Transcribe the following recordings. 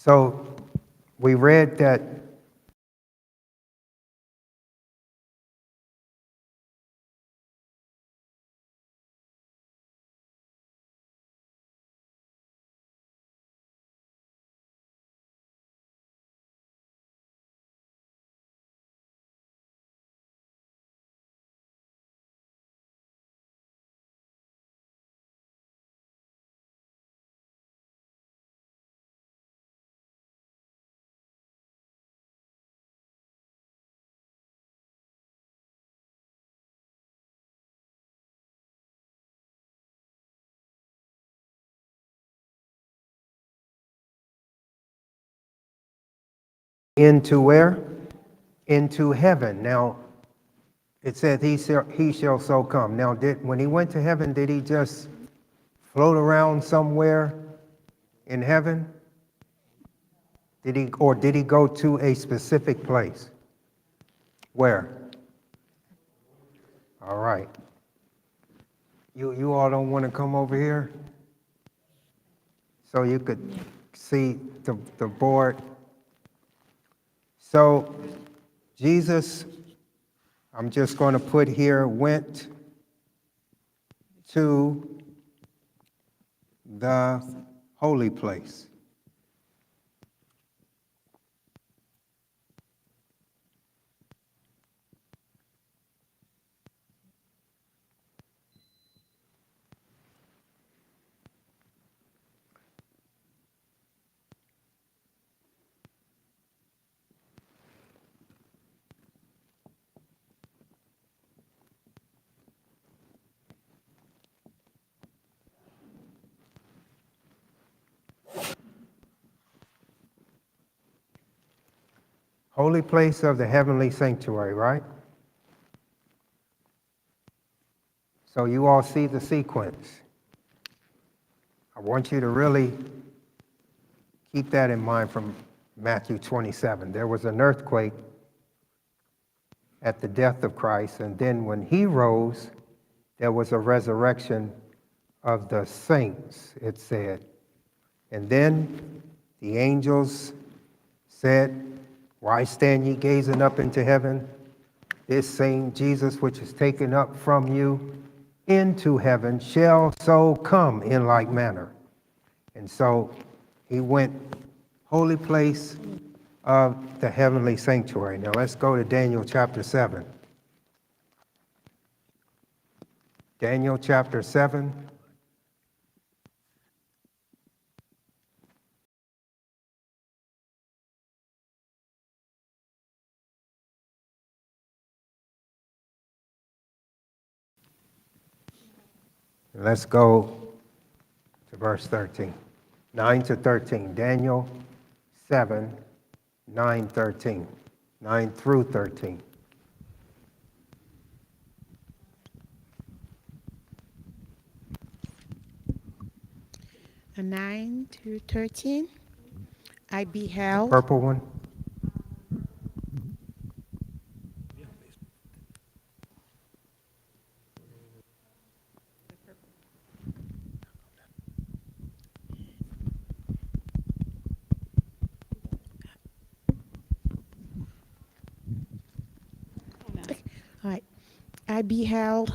So we read that into where? Into heaven. Now, it said he shall so come. Now, when he went to heaven, did he just float around somewhere in heaven? Did he go to a specific place? Where? All right. You all don't want to come over here? So you could see the board. So Jesus, I'm just going to put here, went to the holy place. Holy place of the heavenly sanctuary, right? So you all see the sequence. I want you to really keep that in mind from Matthew 27. There was an earthquake at the death of Christ, and then when he rose, there was a resurrection of the saints, it said. And then the angels said, "Why stand ye gazing up into heaven? This same Jesus which is taken up from you into heaven shall so come in like manner." And so he went holy place of the heavenly sanctuary. Now let's go to Daniel chapter 7. Daniel chapter 7. Let's go to verse 13. 9 to 13. Daniel 7, 9, 13. 9 through 13. And 9 to 13, I The beheld. purple one. All right. I beheld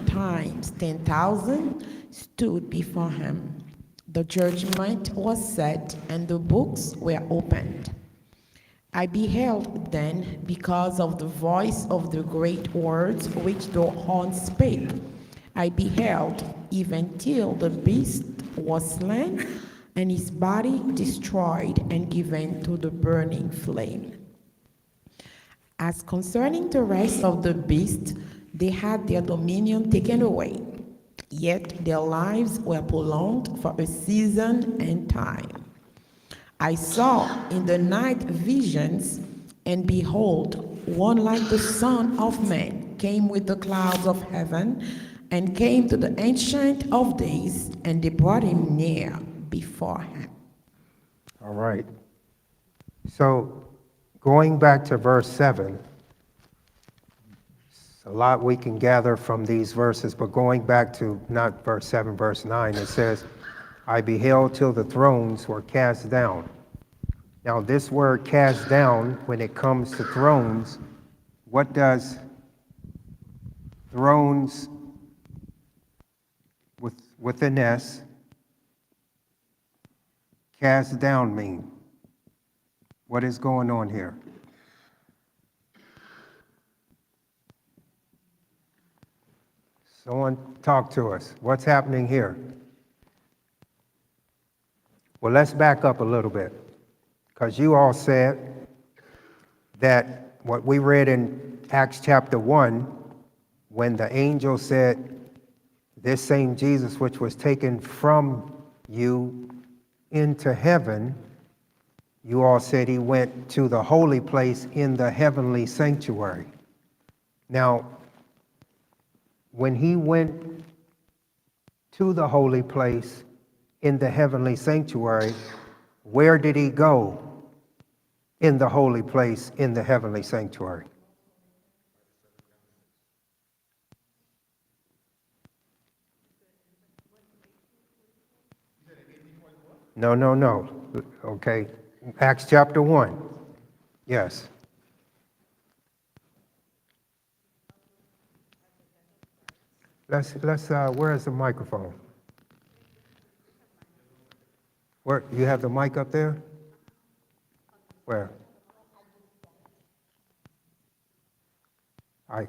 times 10,000 stood before him. The judgment was set, and the books were opened. I beheld then, because of the voice of the great words which the horn spake. I beheld, even till the beast was slain, and his body destroyed and given to the burning flame. As concerning the rest of the beasts, they had their dominion taken away, yet their lives were prolonged for a season and time. I saw in the night visions, and behold, one like the Son of Man came with the clouds of heaven, and came to the Ancient of Days, and they brought him near before him. All right. So going back to verse 7, a lot we can gather from these verses, but going back to not verse 7, verse 9, it says, I beheld till the thrones were cast down. Now, this word cast down, when it comes to thrones, what does thrones with an S, cast down mean? What is going on here? Someone talk to us. What's happening here? Well, let's back up a little bit, because you all said that what we read in Acts chapter 1, when the angel said, this same Jesus which was taken from you into heaven, you all said he went to the holy place in the heavenly sanctuary. Now, when he went to the holy place in the heavenly sanctuary, where did he go in the holy place in the heavenly sanctuary? No, no, no. Okay. Acts chapter 1. Yes. Where is the microphone? Where, you have the mic up there? Where? All right,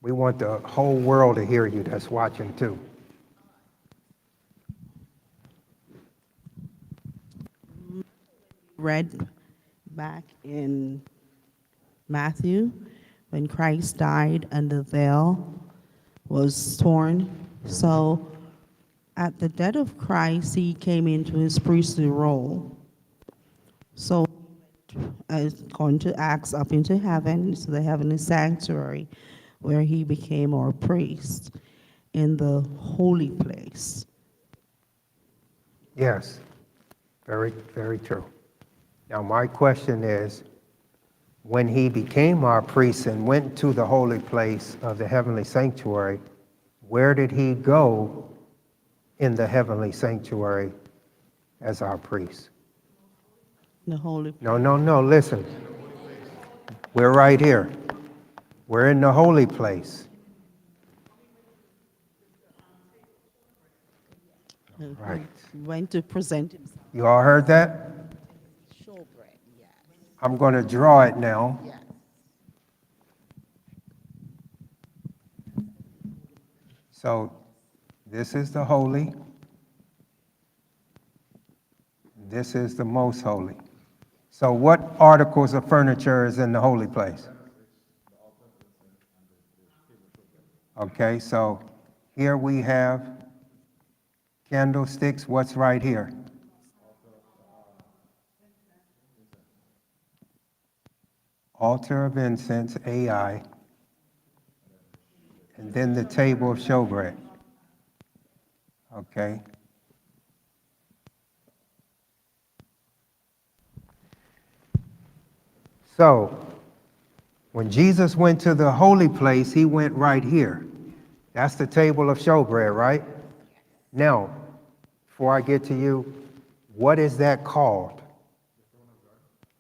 we want the whole world to hear you that's watching too. Read back in Matthew when Christ died and the veil was torn. So at the death of Christ, he came into his priestly role. So going to Acts up into heaven, to the heavenly sanctuary, where he became our priest in the holy place. Yes, very, very true. Now my question is, when he became our priest and went to the holy place of the heavenly sanctuary, where did he go in the heavenly sanctuary as our priest? The holy place. No, no, no, listen. We're right here. We're in the holy place. Right. Went to present himself. You all heard that? Showbread, yes. I'm going to draw it now. Yes. So this is the holy. This is the most holy. So what articles of furniture is in the holy place? Okay, so here we have candlesticks. What's right here? Altar of incense, AI, and then the table of showbread. Okay. So, when Jesus went to the holy place, he went right here. That's the table of showbread, right? Now, before I get to you, what is that called?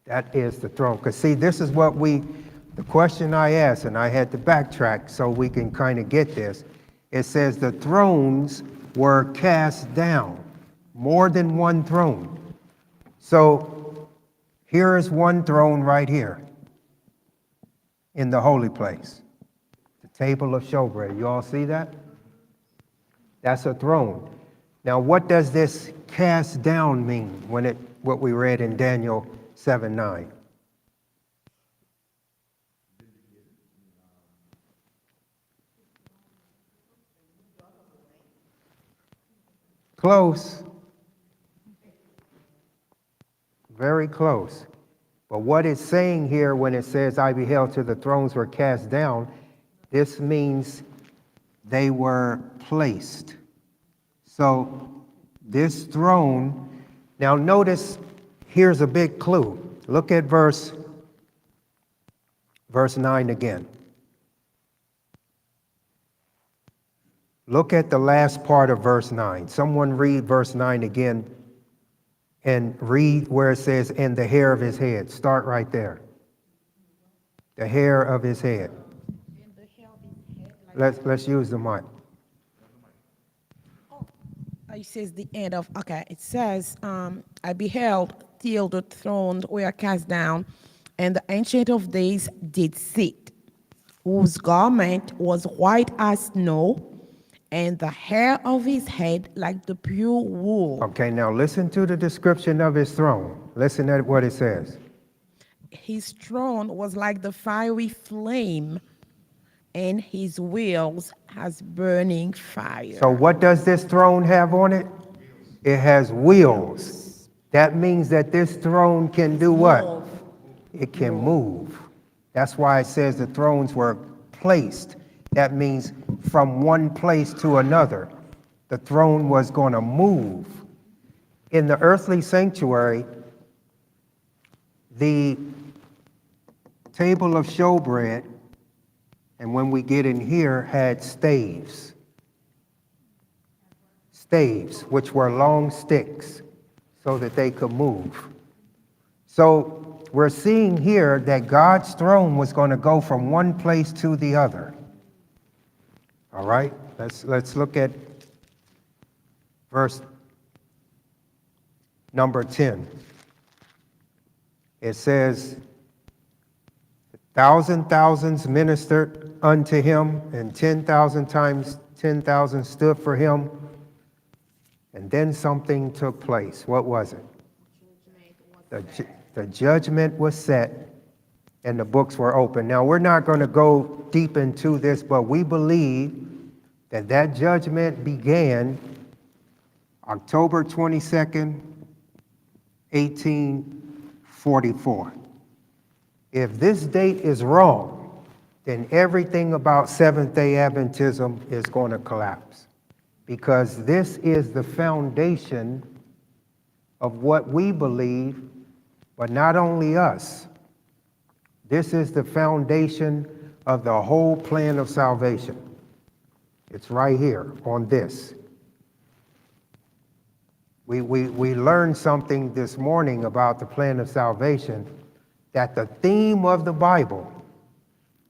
That is the throne. Because see, this is what the question I asked, and I had to backtrack so we can kind of get this. It says the thrones were cast down, more than one throne. So here is one throne right here in the holy place, the table of showbread. You all see that? That's a throne. Now, what does this cast down mean what we read in Daniel 7:9? Close. Very close. But what it's saying here when it says, I beheld till the thrones were cast down, this means they were placed. So this throne, now notice, here's a big clue. Look at verse 9 again. Look at the last part of verse 9. Someone read verse 9 again and read where it says, and the hair of his head. Start right there. The hair of his head. Let's use the mic. It says the end of, okay, it says, I beheld till the thrones were cast down, and the Ancient of Days did sit, whose garment was white as snow, and the hair of his head like the pure wool. Okay, now listen to the description of his throne. Listen at what it says. His throne was like the fiery flame, and his wheels as burning fire. So what does this throne have on it? It has wheels. That means that this throne can do what? It can move. That's why it says the thrones were placed. That means from one place to another. The throne was going to move. In the earthly sanctuary, the table of showbread, and when we get in here, had staves. Staves, which were long sticks, so that they could move. So we're seeing here that God's throne was going to go from one place to the other. All right, let's look at verse number 10. It says, thousands ministered unto him, and 10,000 times 10,000 stood for him. And then something took place. What was it? The judgment was set, and the books were open. Now, we're not going to go deep into this, but we believe that that judgment began October 22nd, 1844. If this date is wrong, then everything about Seventh-day Adventism is going to collapse, because this is the foundation of what we believe, but not only us. This is the foundation of the whole plan of salvation. It's right here on this. We learned something this morning about the plan of salvation, that the theme of the Bible,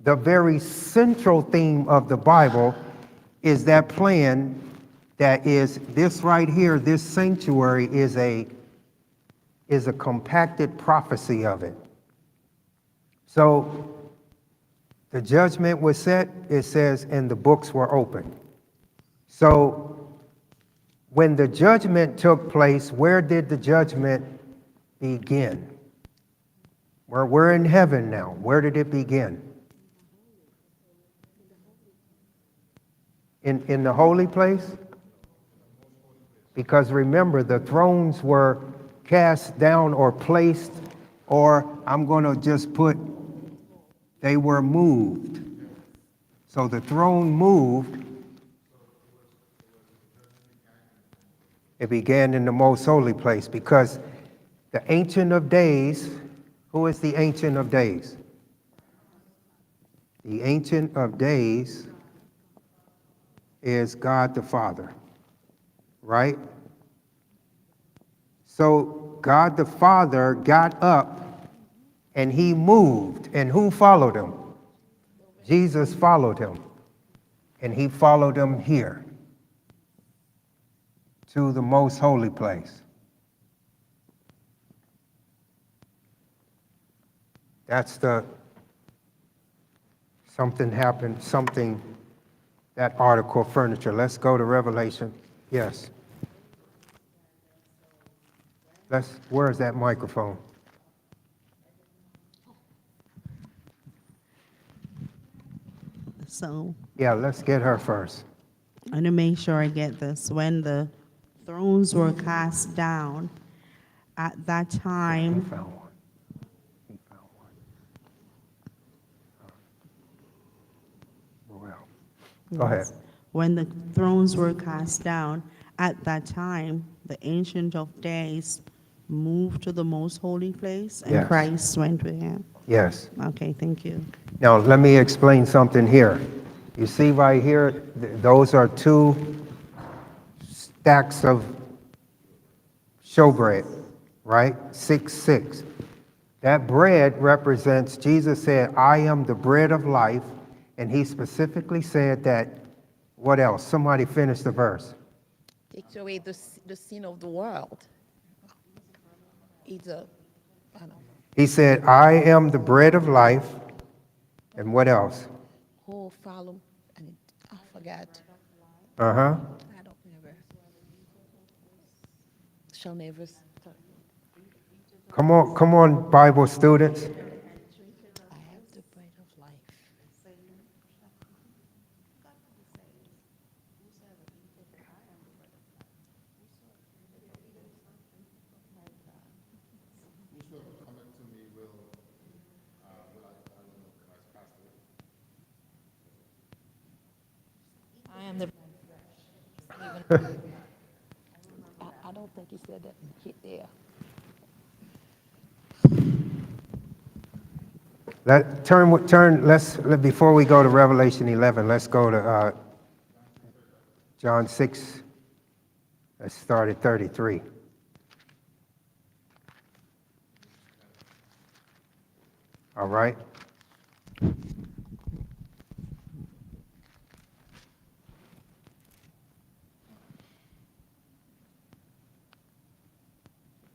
the very central theme of the Bible, is that plan that is this right here. This sanctuary is a compacted prophecy of it. So the judgment was set, it says, and the books were open. So when the judgment took place, where did the judgment begin? We're in heaven now. Where did it begin? In the holy place? Because remember, the thrones were cast down or placed, or I'm going to just put, they were moved. So the throne moved. It began in the most holy place, because the Ancient of Days, who is the Ancient of Days? The Ancient of Days is God the Father, right? So God the Father got up and he moved, and who followed him? Jesus followed him, and he followed him here to the most holy place. That's something happened, that article of furniture. Let's go to Revelation. Yes. Where's that microphone? So Yeah, let's get her first. I'm going to make sure I get this. When the thrones were cast down, At that He time, found one. He found one. Well, go ahead. yes, when the thrones were cast down, at that time, the Ancient of Days moved to the most holy place, and Yes. Christ went with him. Yes. Okay, thank you. Now, let me explain something here. You see right here, those are two stacks of showbread, right? 6, 6. That bread represents, Jesus said, I am the bread of life. And he specifically said that, what else? Somebody finish the verse. Takes away the sin of the world. It's a, I don't know. He said, I am the bread of life. And what else? Oh, follow, and I forgot. Uh-huh. I don't remember. Shall never. Come on, Bible students. I have the bread of life. I am the. I don't think he said that hit there. Before we go to Revelation 11, let's go to John 6. Let's start at 33. All right.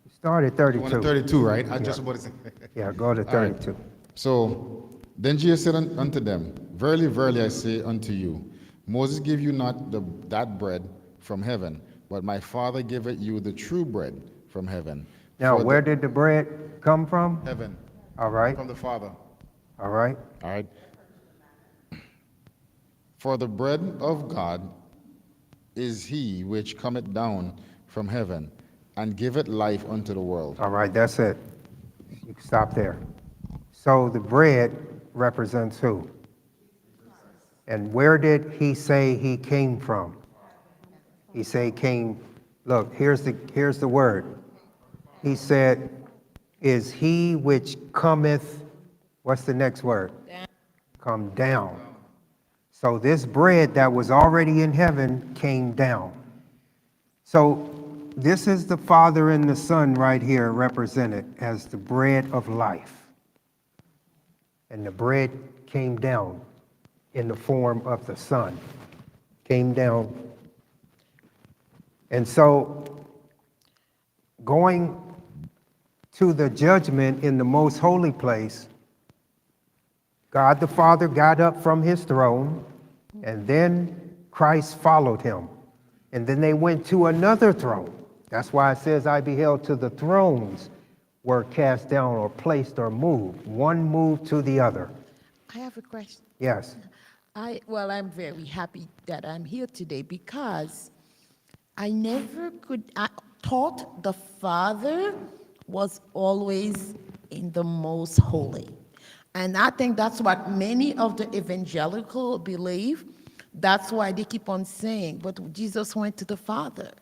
Start at You want 32. 32, right? I just about to say. Yeah, go to All right. 32. So then Jesus said unto them, Verily, verily, I say unto you, Moses gave you not that bread from heaven, but my Father giveth you the true bread from heaven. Now, For where the- did the bread come from? heaven, All right. from the Father. All right. All right. For the bread of God is he which cometh down from heaven, and giveth life unto the world. All right. That's it. You can stop there. So the bread represents who? And where did he say he came from? He said he came. Look, here's the word. He said, is he which cometh, what's the next word? Come down. So this bread that was already in heaven came down. So this is the Father and the Son right here represented as the bread of life. And the bread came down in the form of the Son. Came down. And so going to the judgment in the most holy place, God the Father got up from his throne, and then Christ followed him. And then they went to another throne. That's why it says, I beheld till the thrones were cast down or placed or moved. One moved to the other. I have a question. Yes. I'm very happy that I'm here today because I never I thought the Father was always in the most holy. And I think that's what many of the evangelical believe. That's why they keep on saying, but Jesus went to the Father.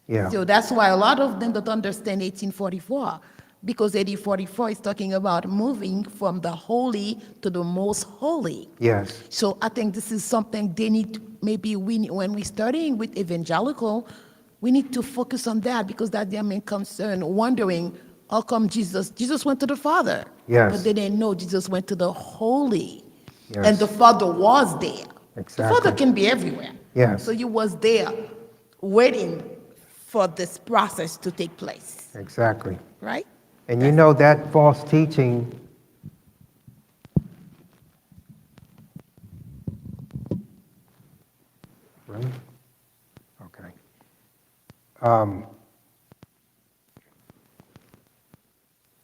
Yeah. So that's why a lot of them don't understand 1844, because 1844 is talking about moving from the holy to the most holy. Yes. So I think this is something they need, maybe when we're studying with evangelical, we need to focus on that because that's their main concern, wondering how come Jesus went to the Father. Yes. But they didn't know Jesus went to the holy. Yes. And the Father was there. The Father Exactly. can be everywhere. Yes. So he was there waiting for this process to take place, Exactly. right? And you know that false teaching really? Okay.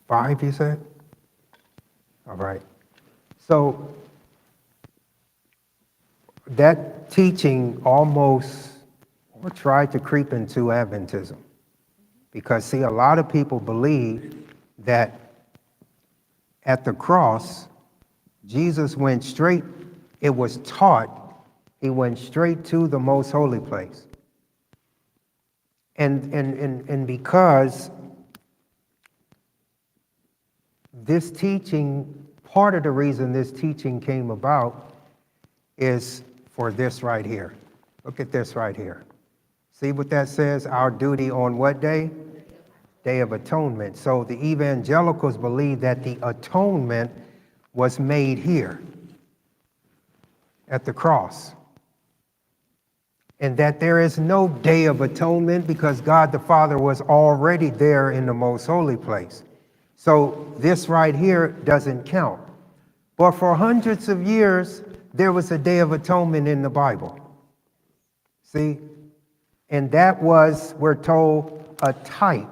5, you said? All right. So that teaching almost or tried to creep into Adventism. Because, see, a lot of people believe that at the cross, Jesus went straight, it was taught, he went straight to the most holy place. And because this teaching, part of the reason this teaching came about is for this right here. Look at this right here. See what that says? Our duty on what day? Day of Atonement. So the evangelicals believe that the atonement was made here at the cross, and that there is no Day of Atonement because God the Father was already there in the most holy place. So this right here doesn't count. But for hundreds of years, there was a Day of Atonement in the Bible. See? And that was, we're told, a type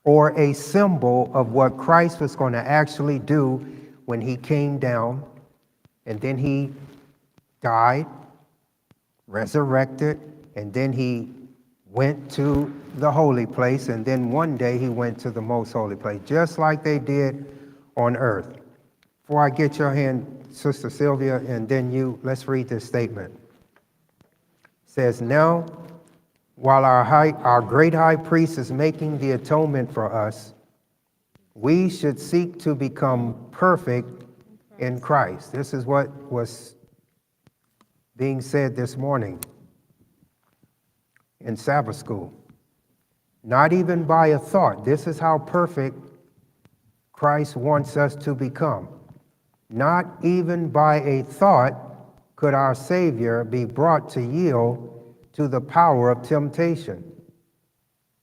or a symbol of what Christ was going to actually do when he came down, and then he died, resurrected, and then he went to the holy place, and then one day he went to the most holy place, just like they did on earth. Before I get your hand, Sister Sylvia, and then you, let's read this statement. It says, now, while our great high priest is making the atonement for us, we should seek to become perfect in Christ. This is what was being said this morning in Sabbath school. Not even by a thought. This is how perfect Christ wants us to become. Not even by a thought could our Savior be brought to yield to the power of temptation.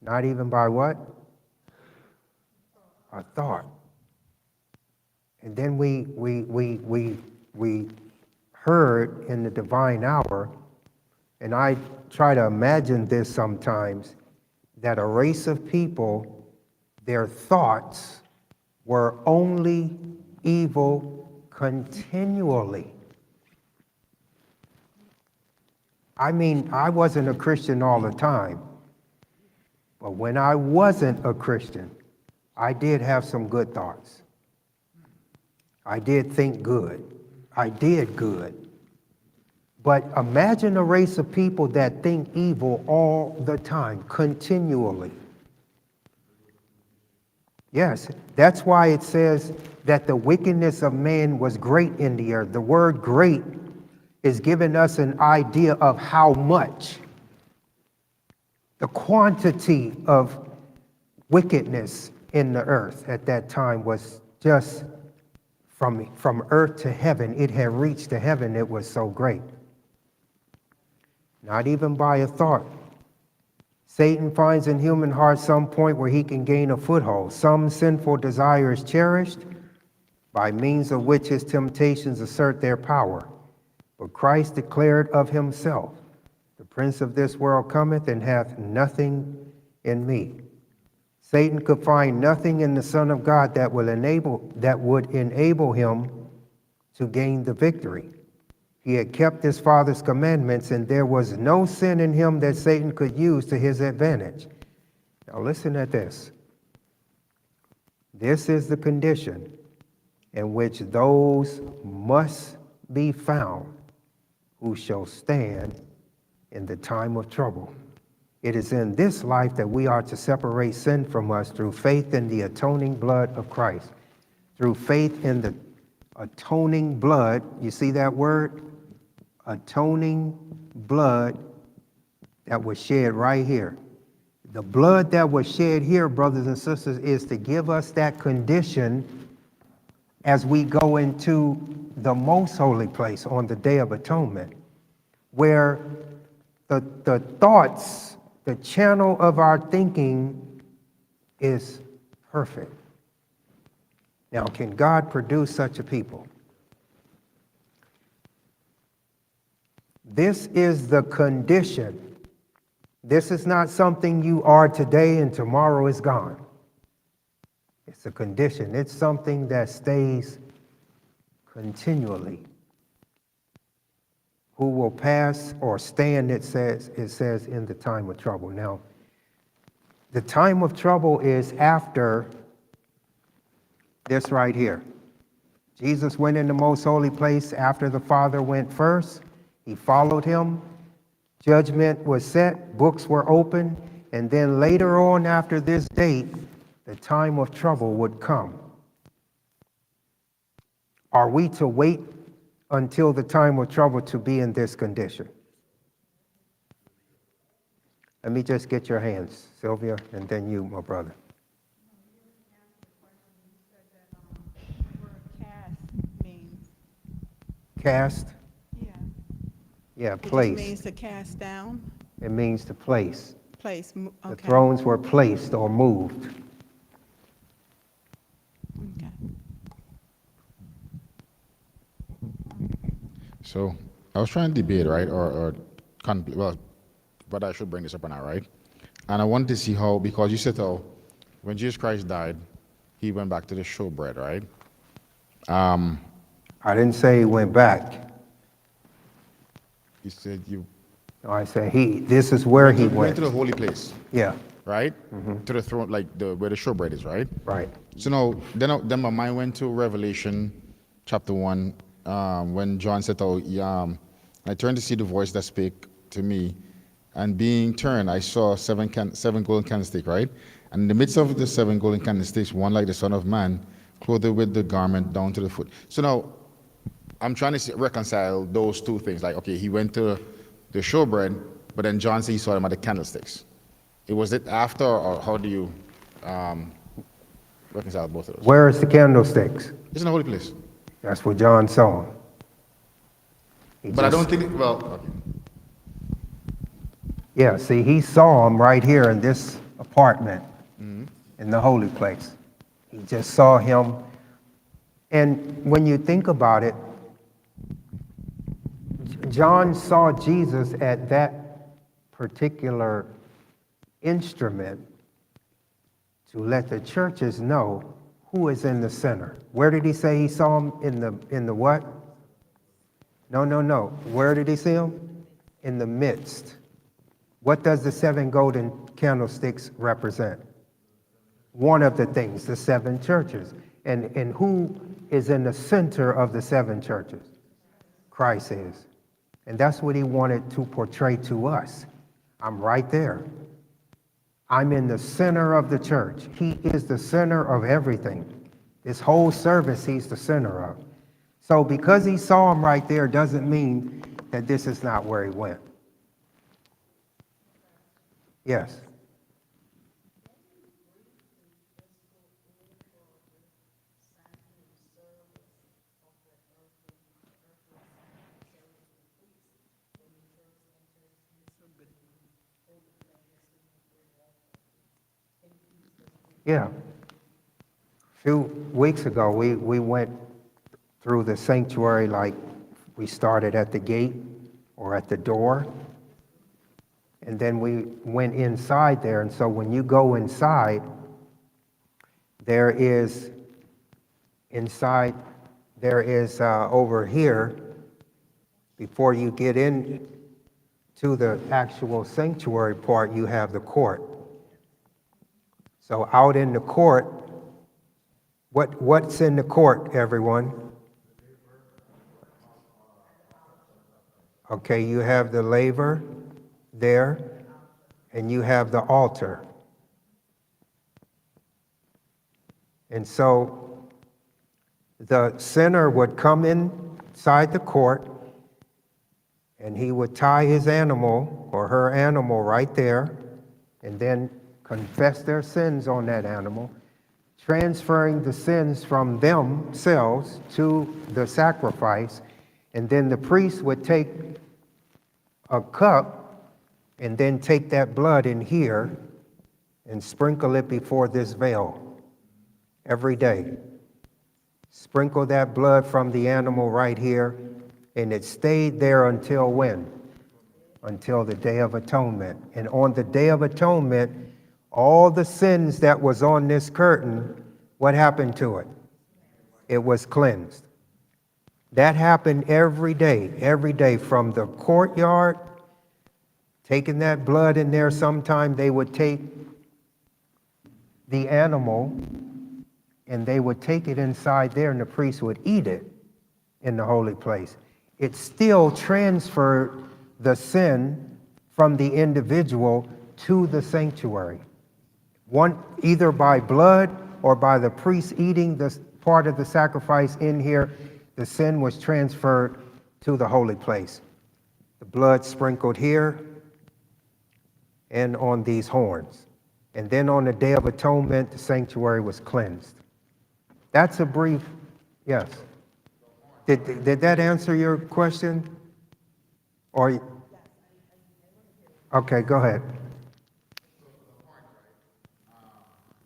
Not even by what? A thought. And then we heard in the divine hour, and I try to imagine this sometimes, that a race of people, their thoughts were only evil continually. I mean, I wasn't a Christian all the time, but when I wasn't a Christian, I did have some good thoughts. I did think good. I did good. But imagine a race of people that think evil all the time, continually. Yes, that's why it says that the wickedness of man was great in the earth. The word great is giving us an idea of how much. The quantity of wickedness in the earth at that time was just from earth to heaven. It had reached to heaven. It was so great. Not even by a thought. Satan finds in human hearts some point where he can gain a foothold. Some sinful desire is cherished, by means of which his temptations assert their power. But Christ declared of himself, the prince of this world cometh and hath nothing in me. Satan could find nothing in the Son of God that would enable him to gain the victory. He had kept his Father's commandments, and there was no sin in him that Satan could use to his advantage. Now listen at this. This is the condition in which those must be found who shall stand in the time of trouble. It is in this life that we are to separate sin from us through faith in the atoning blood of Christ. Through faith in the atoning blood, you see that word? Atoning blood that was shed right here. The blood that was shed here, brothers and sisters, is to give us that condition as we go into the most holy place on the Day of Atonement, where the thoughts, the channel of our thinking is perfect. Now, can God produce such a people? This is the condition. This is not something you are today and tomorrow is gone. It's a condition. It's something that stays continually. Who will pass or stand, it says in the time of trouble. Now, The time of trouble is after this right here. Jesus went in the most holy place after the Father went first. He followed him. Judgment was set, books were opened, and then later on after this date, the time of trouble would come. Are we to wait until the time of trouble to be in this condition? Let me just get your hands, Sylvia, and then you, my brother. Cast means, Cast, yeah. yeah, It just place. means to cast down, It means to place. place, The okay. thrones were placed or moved. Okay. So I was trying to debate, right, well, but I should bring this up or not, right? And I wanted to see how, because you said, oh, when Jesus Christ died, he went back to the showbread, right? I didn't say he went back. You said you No, I said this is where he went went. to the holy place, Yeah, right? To the throne, like where the showbread is, right? right. So now, then my mind went to Revelation chapter 1, when John said, oh, I turned to see the voice that spake to me, and being turned, I saw seven golden candlesticks, right? And in the midst of the 7 golden candlesticks, one like the Son of Man, clothed with the garment down to the foot. So now, I'm trying to reconcile those two things. Like, okay, he went to the showbread, but then John said he saw him at the candlesticks. Was it after, or how do you reconcile both of those? Where is the candlesticks? It's in a holy place. That's what John saw. But I don't think, okay. Yeah, see, he saw him right here in this apartment in the holy place. He just saw him. And when you think about it, John saw Jesus at that particular instrument to let the churches know who is in the center. Where did he say he saw him? In the what? No. Where did he see him? In the midst. What does the 7 golden candlesticks represent? One of the things, the 7 churches. And who is in the center of the 7 churches? Christ is. And that's what he wanted to portray to us. I'm right there. I'm in the center of the church. He is the center of everything. This whole service, he's the center of. So because he saw him right there doesn't mean that this is not where he went. Yes. Yeah. A few weeks ago, we went through the sanctuary, like we started at the gate or at the door. And then we went inside there. And so when you go inside, there is over here, before you get in to the actual sanctuary part, you have the court. So out in the court, what's in the court, everyone? Okay, you have the laver there, and you have the altar. And so the sinner would come inside the court, and he would tie his animal or her animal right there, and then confess their sins on that animal, transferring the sins from themselves to the sacrifice. And then the priest would take a cup and then take that blood in here and sprinkle it before this veil every day. Sprinkle that blood from the animal right here, and it stayed there until when? Until the Day of Atonement. And on the Day of Atonement, all the sins that was on this curtain, what happened to it? It was cleansed. That happened every day from the courtyard, taking that blood in there. Sometime they would take the animal, and they would take it inside there, and the priest would eat it in the holy place. It still transferred the sin from the individual to the sanctuary. One, either by blood or by the priest eating this part of the sacrifice in here, the sin was transferred to the holy place. The blood sprinkled here and on these horns. And then on the Day of Atonement, the sanctuary was cleansed. That's a brief, yes. Did that answer your question? Or, okay, go ahead.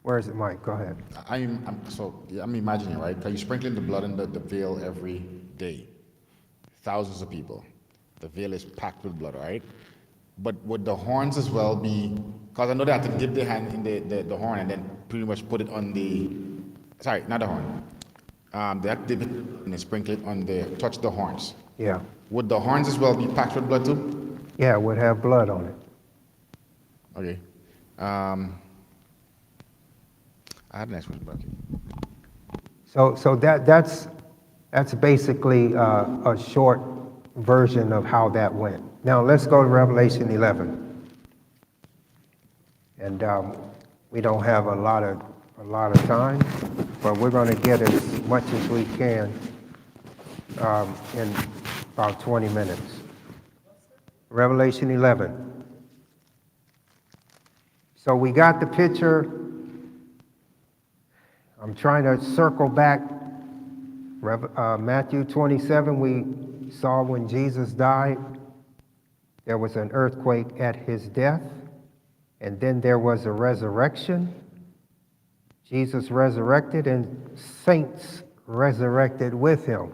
Where is it, Mike? Go ahead. I'm imagining, right? Because you're sprinkling the blood in the veil every day. Thousands of people. The veil is packed with blood, right? But would the horns as well be, because I know they have to dip their hand in the horn and then pretty much put it on sorry, not the horn. They have to dip it and then sprinkle it touch the horns. Yeah. Would the horns as well be packed with blood too? Yeah, it would have blood on it. Okay. I had an next question, but okay. So that's basically a short version of how that went. Now let's go to Revelation 11. And we don't have a lot of time, but we're going to get as much as we can in about 20 minutes. Revelation 11. So we got the picture. I'm trying to circle back. Matthew 27, we saw when Jesus died, there was an earthquake at his death, and then there was a resurrection. Jesus resurrected, and saints resurrected with him.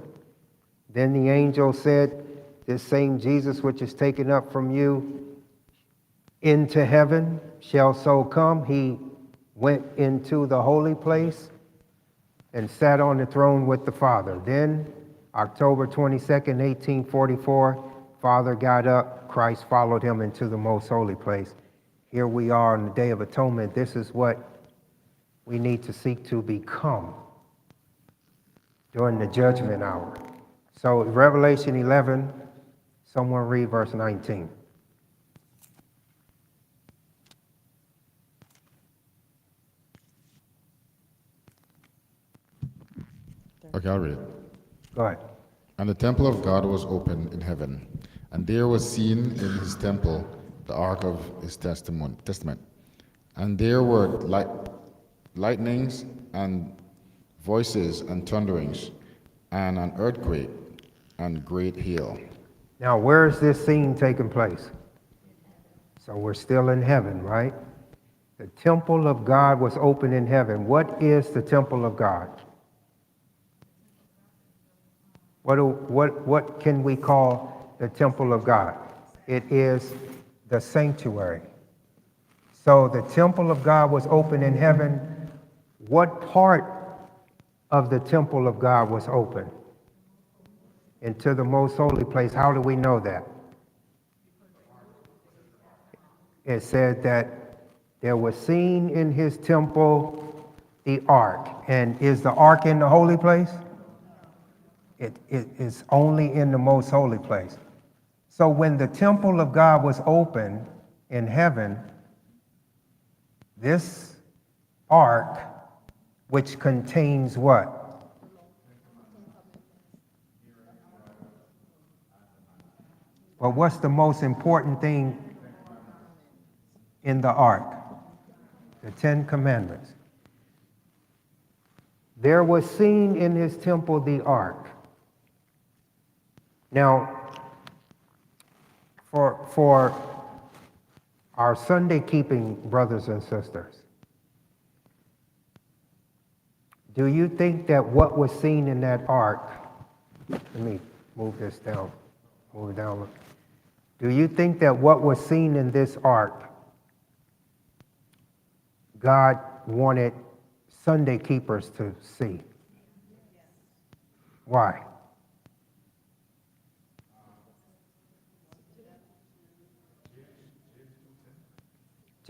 Then the angel said, "This same Jesus which is taken up from you into heaven shall so come." He went into the holy place and sat on the throne with the Father. Then, October 22nd, 1844, Father got up, Christ followed him into the most holy place. Here we are on the Day of Atonement. This is what we need to seek to become during the judgment hour. So Revelation 11, someone read verse 19. Okay, I'll read it. Go ahead. And the temple of God was opened in heaven, and there was seen in his temple the ark of his testament. And there were lightnings and voices and thunderings and an earthquake and great hail. Now, where is this scene taking place? So we're still in heaven, right? The temple of God was open in heaven. What is the temple of God? What can we call the temple of God? It is the sanctuary. So the temple of God was open in heaven. What part of the temple of God was open? Into the most holy place. How do we know that? It said that there was seen in his temple the ark. And is the ark in the holy place? It is only in the most holy place. So when the temple of God was open in heaven, this ark, which contains what? Well, what's the most important thing in the ark? The Ten Commandments. There was seen in his temple the ark. Now, for our Sunday keeping brothers and sisters, do you think that what was seen in that ark, let me move this down, move it down. Do you think that what was seen in this ark, God wanted Sunday keepers to see? Why?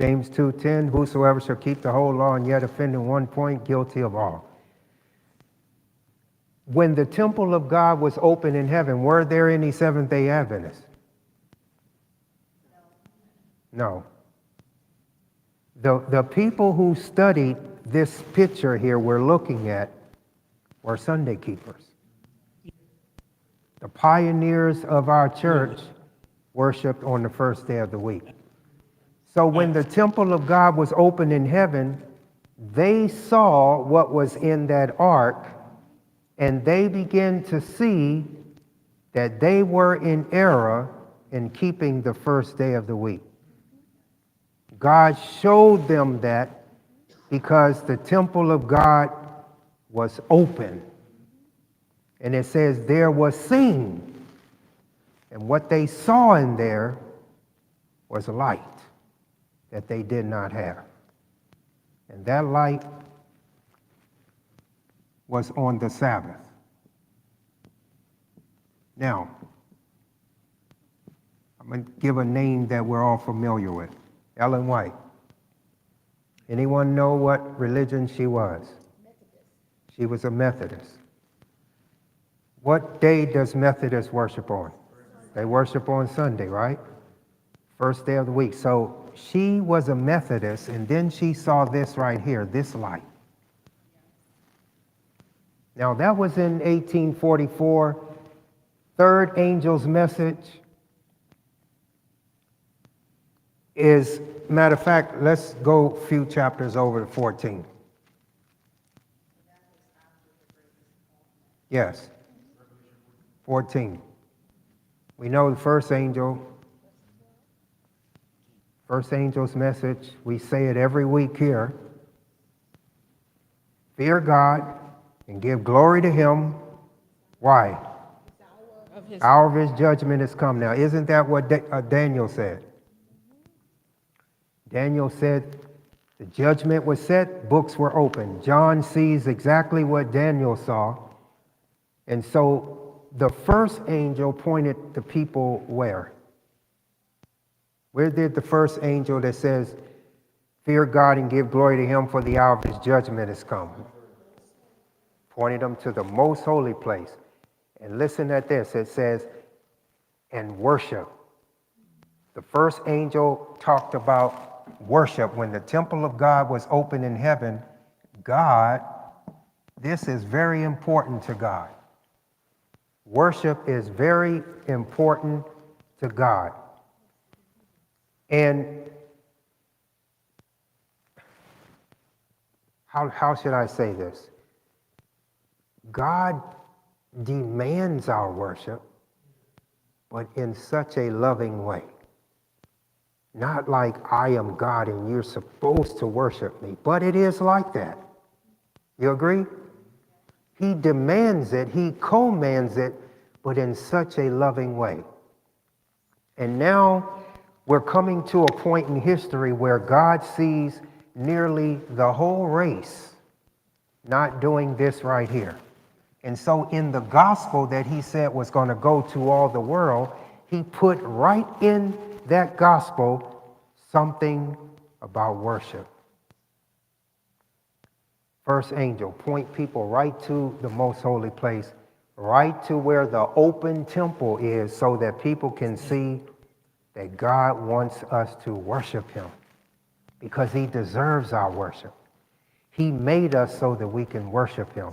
James 2:10, whosoever shall keep the whole law and yet offend in one point, guilty of all. When the temple of God was open in heaven, were there any Seventh-day Adventists? No. The people who studied this picture here we're looking at were Sunday keepers. The pioneers of our church worshiped on the first day of the week. So when the temple of God was open in heaven, they saw what was in that ark, and they began to see that they were in error in keeping the first day of the week. God showed them that because the temple of God was open. And it says there was seen. And what they saw in there was light that they did not have. And that light was on the Sabbath. Now, I'm going to give a name that we're all familiar with. Ellen White. Anyone know what religion she was? Methodist. She was a Methodist. What day does Methodists worship on? They worship on Sunday, right? First day of the week. So she was a Methodist, and then she saw this right here, this light. Now that was in 1844. Third angel's message is, matter of fact, let's go a few chapters over to 14. Yes. 14. We know the first angel's message, we say it every week here. Fear God and give glory to him. Why? The hour of his judgment has come. Now, isn't that what Daniel said? Daniel said the judgment was set, books were opened. John sees exactly what Daniel saw. And so the first angel pointed the people where? Where did the first angel that says, fear God and give glory to him for the hour of his judgment has come? Pointed them to the most holy place. And listen at this, it says, and worship. The first angel talked about worship. When the temple of God was open in heaven, God, this is very important to God. Worship is very important to God. And how should I say this? God demands our worship, but in such a loving way. Not like I am God and you're supposed to worship me, but it is like that. You agree? He demands it, he commands it, but in such a loving way. And now we're coming to a point in history where God sees nearly the whole race not doing this right here. And so in the gospel that he said was going to go to all the world, he put right in that gospel something about worship. First angel, point people right to the most holy place, right to where the open temple is, so that people can see that God wants us to worship him because he deserves our worship. He made us so that we can worship him.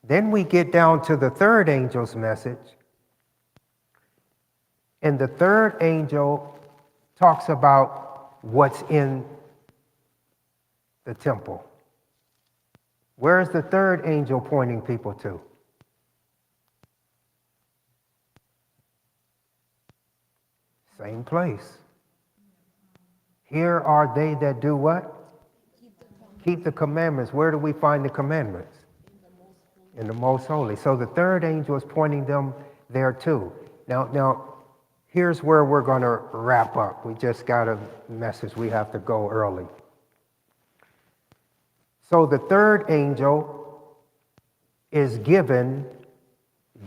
Then we get down to the third angel's message. And the third angel talks about what's in the temple. Where is the third angel pointing people to? Same place. Here are they that do what? Keep the commandments. Where do we find the commandments? In the most holy. So the third angel is pointing them there too. Now, here's where we're going to wrap up. We just got a message. We have to go early. So the third angel is given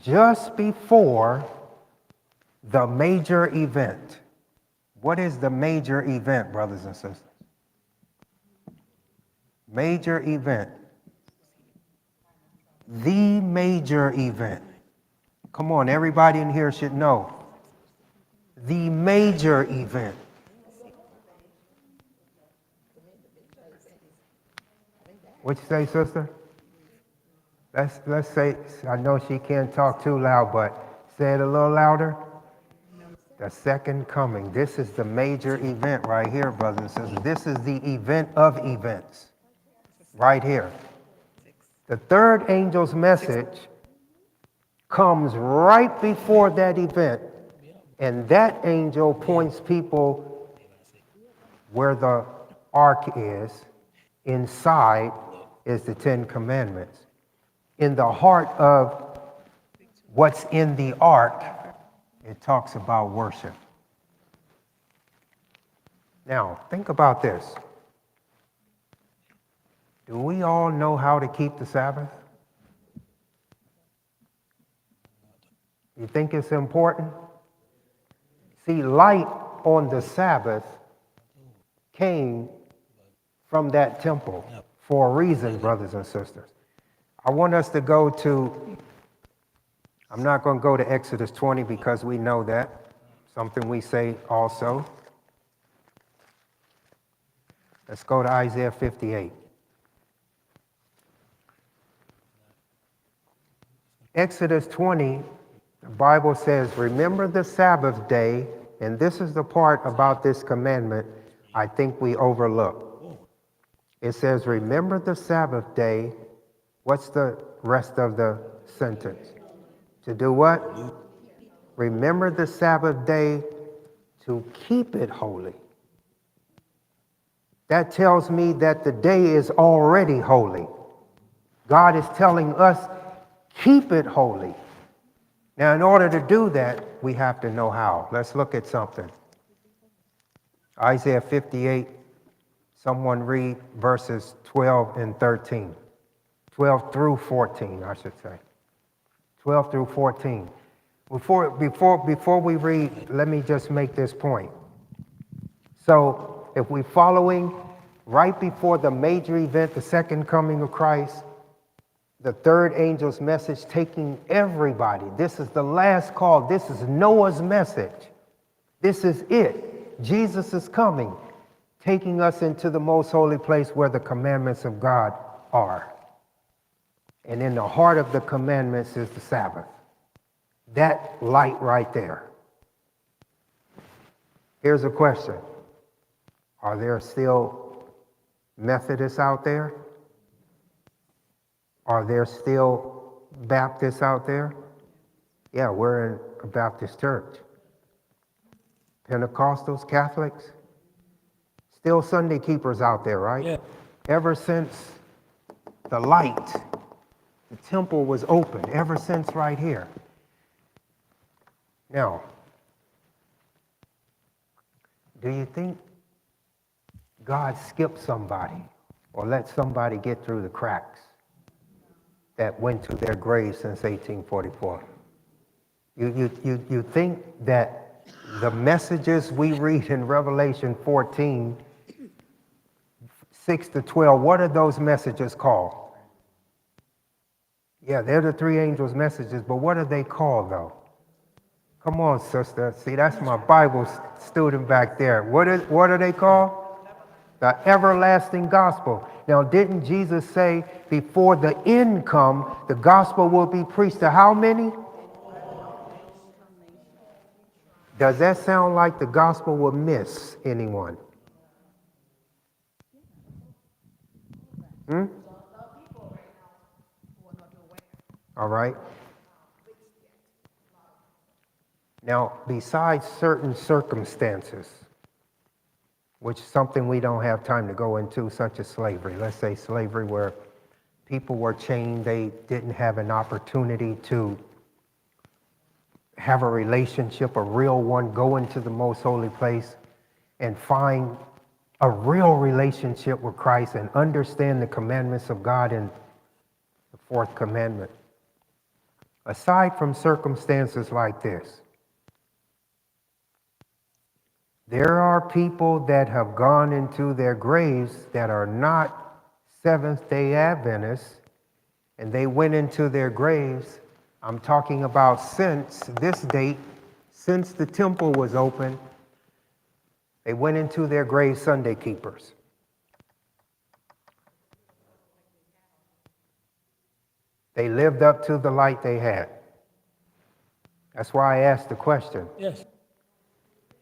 just before the major event. What is the major event, brothers and sisters? Major event. The major event. Come on, everybody in here should know. The major event. What you say, sister? Let's say, I know she can't talk too loud, but say it a little louder. The second coming. This is the major event right here, brothers and sisters. This is the event of events right here. The third angel's message comes right before that event, and that angel points people where the ark is. Inside is the Ten Commandments. In the heart of what's in the ark, it talks about worship. Now, think about this. Do we all know how to keep the Sabbath? You think it's important? See, light on the Sabbath came from that temple for a reason, brothers and sisters. I want us to go to, I'm not going to go to Exodus 20 because we know that, something we say also. Let's go to Isaiah 58. Exodus 20, the Bible says, remember the Sabbath day, and this is the part about this commandment I think we overlook. It says, remember the Sabbath day. What's the rest of the sentence? To do what? Remember the Sabbath day to keep it holy. That tells me that the day is already holy. God is telling us, keep it holy. Now, in order to do that, we have to know how. Let's look at something. Isaiah 58, someone read verses 12 and 13. 12 through 14, I should say. 12 through 14. Before we read, let me just make this point. So, if we're following right before the major event, the second coming of Christ, the third angel's message taking everybody. This is the last call. This is Noah's message. This is it. Jesus is coming, taking us into the most holy place where the commandments of God are. And in the heart of the commandments is the Sabbath. That light right there. Here's a question. Are there still Methodists out there? Are there still Baptists out there? Yeah, we're in a Baptist church. Pentecostals, Catholics, still Sunday keepers out there, right? Yeah. Ever since the light, the temple was open, ever since right here. Now, do you think God skipped somebody or let somebody get through the cracks that went to their grave since 1844? You think that the messages we read in Revelation 14, 6 to 12, what are those messages called? Yeah, they're the three angels' messages, but what are they called, though? Come on, sister. See, that's my Bible student back there. What are they called? The everlasting gospel. Now, didn't Jesus say before the end come, the gospel will be preached to how many? Does that sound like the gospel will miss anyone? All right. Now, besides certain circumstances, which is something we don't have time to go into, such as slavery. Let's say slavery where people were chained, they didn't have an opportunity to have a relationship, a real one, go into the most holy place and find a real relationship with Christ and understand the commandments of God in the fourth commandment. Aside from circumstances like this, there are people that have gone into their graves that are not Seventh-day Adventists, and they went into their graves. I'm talking about since this date, since the temple was open, they went into their graves Sunday keepers. They lived up to the light they had. That's why I asked the question. Yes.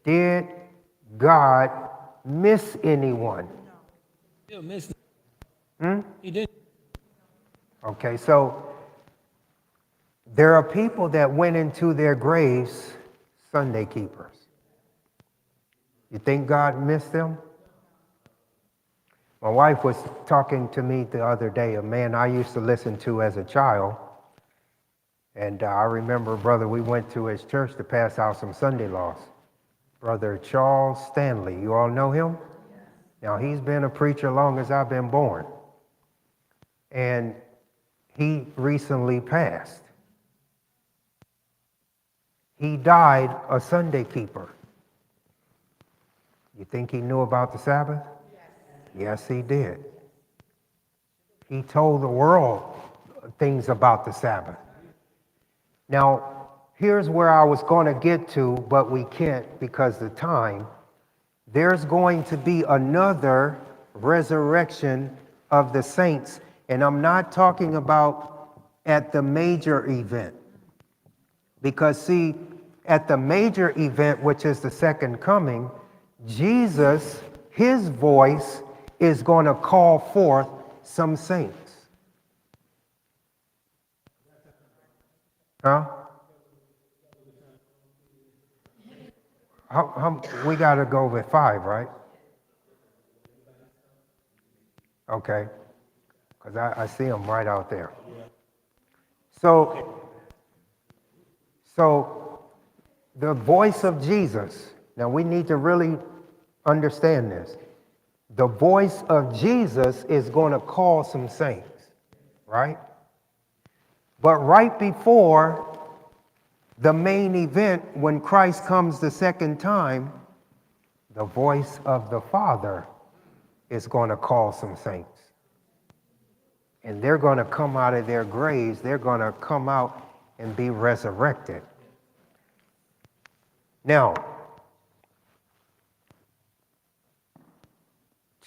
Did God miss anyone? Still missing. Hmm? He did. Okay, so there are people that went into their graves Sunday keepers. You think God missed them? My wife was talking to me the other day, a man I used to listen to as a child. And I remember, brother, we went to his church to pass out some Sunday laws. Brother Charles Stanley, you all know him? Now, he's been a preacher long as I've been born. And he recently passed. He died a Sunday keeper. You think he knew about the Sabbath? Yes, he did. He told the world things about the Sabbath. Now, here's where I was going to get to, but we can't because of the time. There's going to be another resurrection of the saints, and I'm not talking about at the major event. Because, see, at the major event, which is the second coming, Jesus, his voice is going to call forth some saints. Huh? We got to go with 5, right? Okay. Because I see them right out there. So the voice of Jesus, now we need to really understand this. The voice of Jesus is going to call some saints, right? But right before the main event, when Christ comes the second time, the voice of the Father is going to call some saints. And they're going to come out of their graves. They're going to come out and be resurrected. Now,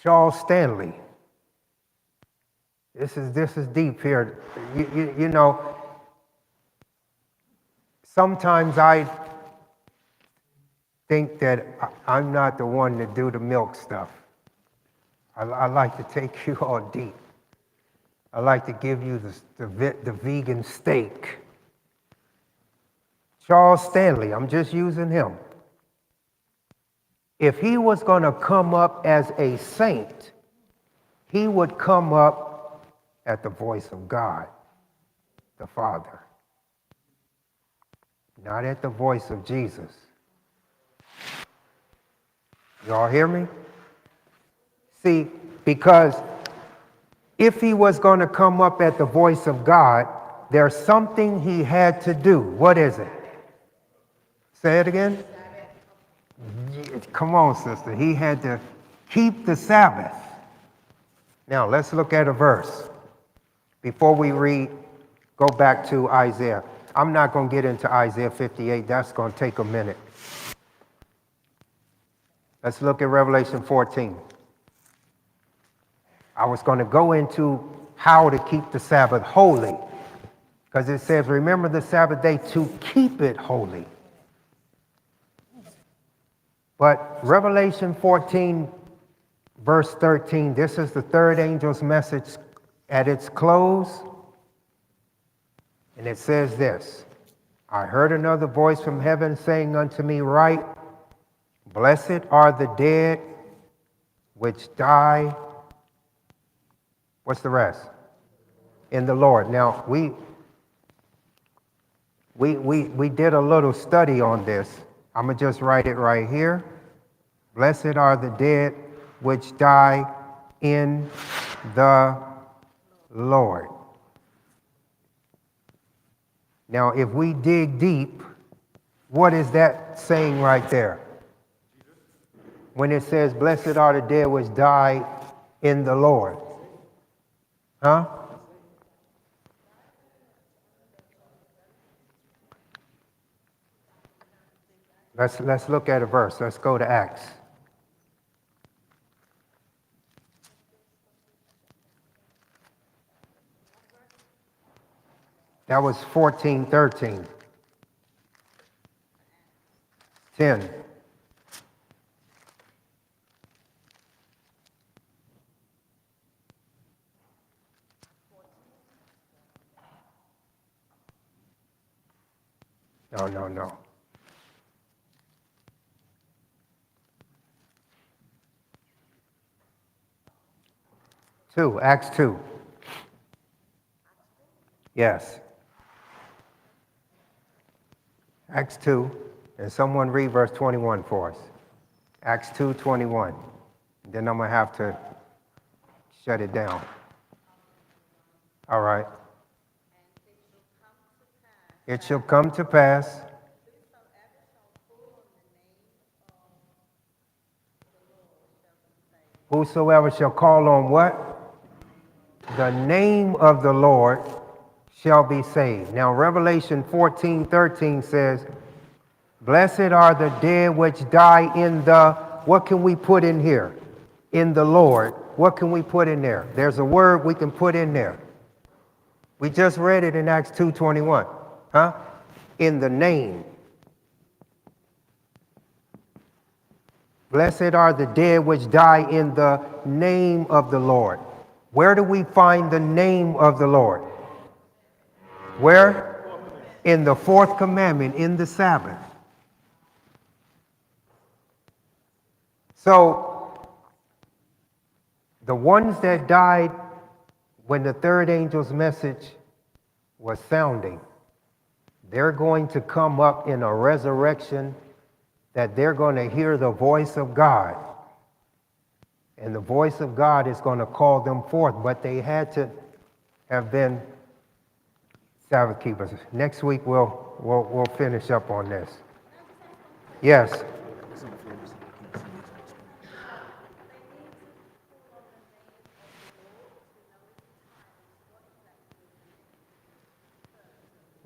Charles Stanley. This is deep here. You know, sometimes I think that I'm not the one to do the milk stuff. I like to take you all deep. I like to give you the vegan steak. Charles Stanley, I'm just using him. If he was going to come up as a saint, he would come up at the voice of God, the Father, not at the voice of Jesus. Y'all hear me? See, because if he was going to come up at the voice of God, there's something he had to do. What is it? Say it again. Come on, sister. He had to keep the Sabbath. Now, let's look at a verse. Before we read, go back to Isaiah. I'm not going to get into Isaiah 58. That's going to take a minute. Let's look at Revelation 14. I was going to go into how to keep the Sabbath holy, because it says, remember the Sabbath day to keep it holy. But Revelation 14, verse 13, this is the third angel's message at its close. And it says this, I heard another voice from heaven saying unto me, write, blessed are the dead which die. What's the rest? In the Lord. Now, we did a little study on this. I'm going to just write it right here. Blessed are the dead which die in the Lord. Now, if we dig deep, what is that saying right there? When it says, blessed are the dead which die in the Lord. Huh? Let's look at a verse. Let's go to Acts. That was 14:13. 10. No. 2. Acts 2. Yes. Acts 2. And someone read verse 21 for us. Acts 2:21. Then I'm going to have to shut it down. All right. It shall come to pass. Whosoever shall call on what? The name of the Lord shall be saved. Now, Revelation 14:13 says, blessed are the dead which die in the, what can we put in here? In the Lord. What can we put in there? There's a word we can put in there. We just read it in Acts 2:21. Huh? In the name. Blessed are the dead which die in the name of the Lord. Where do we find the name of the Lord? Where? In the fourth commandment, in the Sabbath. So, the ones that died when the third angel's message was sounding, they're going to come up in a resurrection that they're going to hear the voice of God. And the voice of God is going to call them forth, but they had to have been Sabbath keepers. Next week we'll finish up on this. Yes.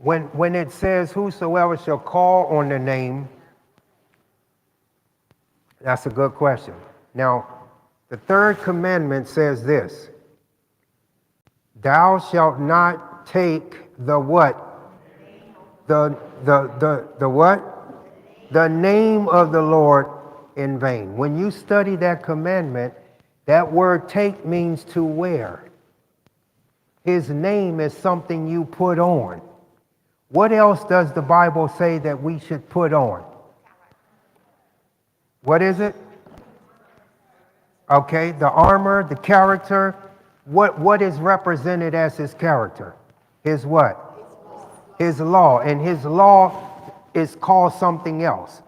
When it says whosoever shall call on the name, that's a good question. Now, the third commandment says this: thou shalt not take the what? The what? The name of the Lord in vain. When you study that commandment, that word take means to wear. His name is something you put on. What else does the Bible say that we should put on? What is it? Okay, the armor, the character. What is represented as his character? His what? His law. And his law is called something else.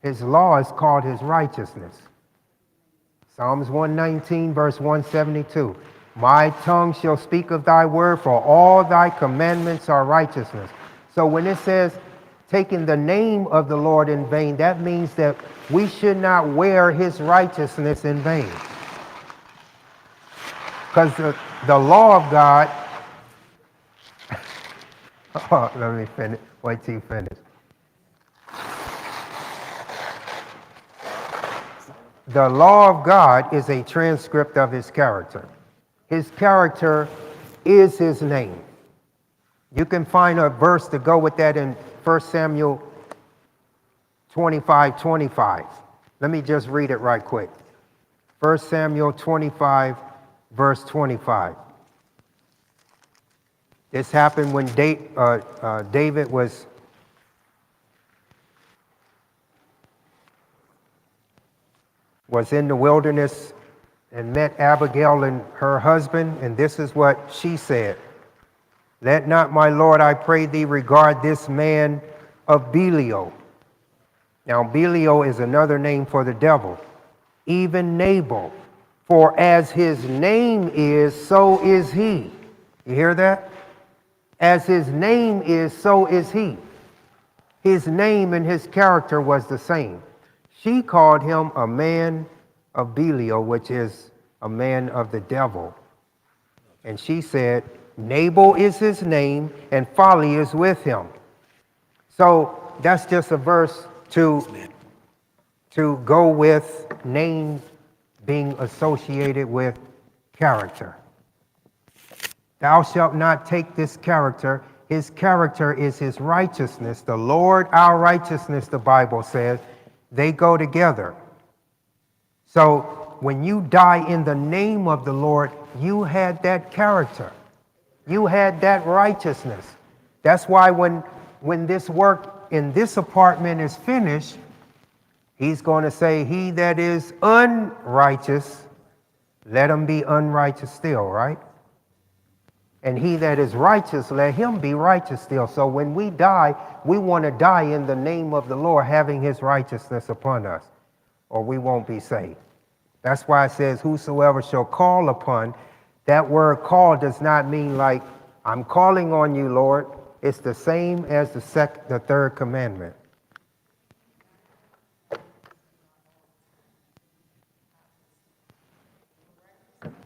His law is called his righteousness. Psalms 119, verse 172. My tongue shall speak of thy word, for all thy commandments are righteousness. So when it says taking the name of the Lord in vain, that means that we should not wear his righteousness in vain. Because the law of God, oh, let me finish, wait till you finish. The law of God is a transcript of his character. His character is his name. You can find a verse to go with that in 1 Samuel 25:25. Let me just read it right quick. 1 Samuel 25, verse 25. This happened when David was in the wilderness and met Abigail and her husband, and this is what she said. Let not my Lord, I pray thee, regard this man of Belial. Now, Belial is another name for the devil. Even Nabal, for as his name is, so is he. You hear that? As his name is, so is he. His name and his character was the same. She called him a man of Belial, which is a man of the devil. And she said, Nabal is his name, and folly is with him. So that's just a verse to go with name being associated with character. Thou shalt not take this character. His character is his righteousness. The Lord, our righteousness, the Bible says, they go together. So when you die in the name of the Lord, you had that character. You had that righteousness. That's why when this work in this apartment is finished, he's going to say, he that is unrighteous, let him be unrighteous still, right? And he that is righteous, let him be righteous still. So when we die, we want to die in the name of the Lord, having his righteousness upon us, or we won't be saved. That's why it says, whosoever shall call upon. That word call does not mean like, I'm calling on you, Lord. It's the same as the third commandment.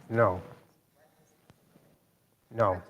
No. No.